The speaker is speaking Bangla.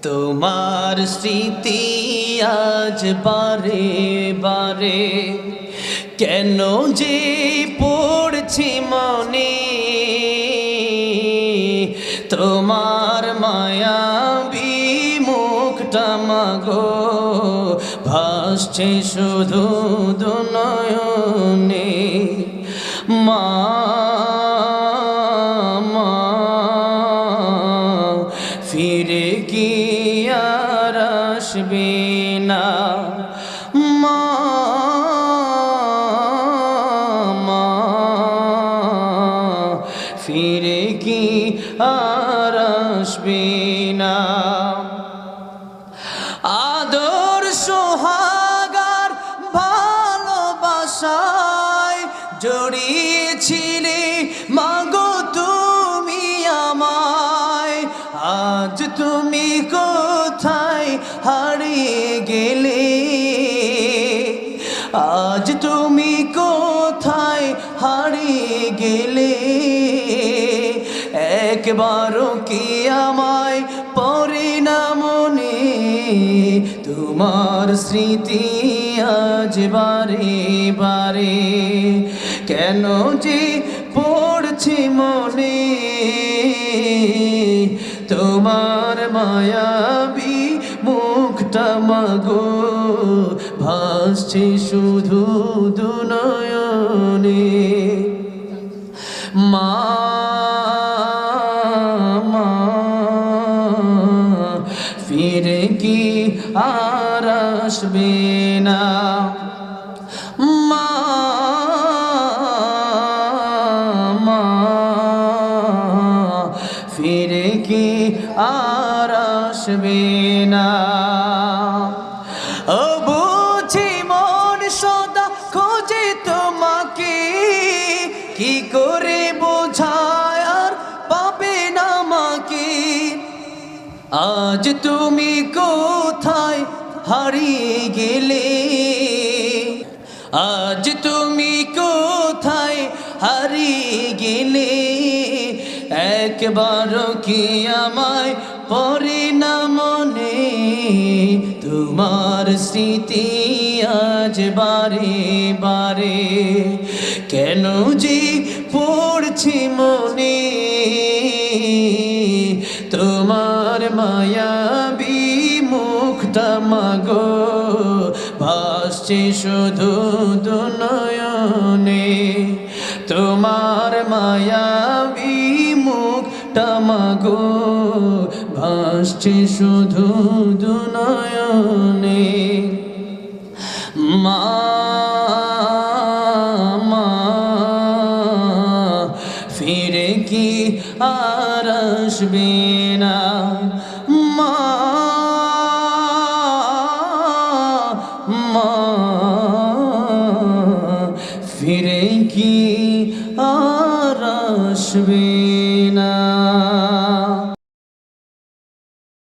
তোমার স্মৃতি আজ বারে বারে কেন যে পড়ছি মনে, তোমার মায়াবী মুখটা মাগো ভাসছে শুধু দুনয়নে। মা ফিরে কি আর আসবে না, মা ফিরে কি আর আসবে না। আদর সোহাগার ভালোবাসায় জড়িয়েছিলে মাগো তুমি আমায়, আজ তুমি কোথায় হারিয়ে গেলে, আজ তুমি কোথায় হারিয়ে গেলে। একবারও কি আমায় পড়ে না মনে, তোমার স্মৃতি আজ বারে বারে কেন যে পড়ছে মনে। তোমার মায়াবী মুখটা মাগো ভাসছে শুধু দুনয়নে। মা ফিরে কি আর আসবে না, মা ফিরে কি আর আসবে না। ও বুঝি মন সদা খোঁজে তোমাকে, কি করে বোঝায় আর পাবে না মাকে। আজ তুমি কোথায় হারিয়ে গেলে, আজ তুমি কোথায় হারিয়ে গেলে। একবারও কি আমায় পড়ে না মনে, তোমার স্মৃতি আজ বারে বারে কেন যে পড়ছি মনে। তোমার মায়াবী মুখটা মাগো ভাসছে শুধু দুনয়নে। তোমার মায়াবী মুখটা মাগো ভাসছে শুধু দুনয়নে। মা ফিরে কি আর আসবে না, মা ফিরে কি আর আসবে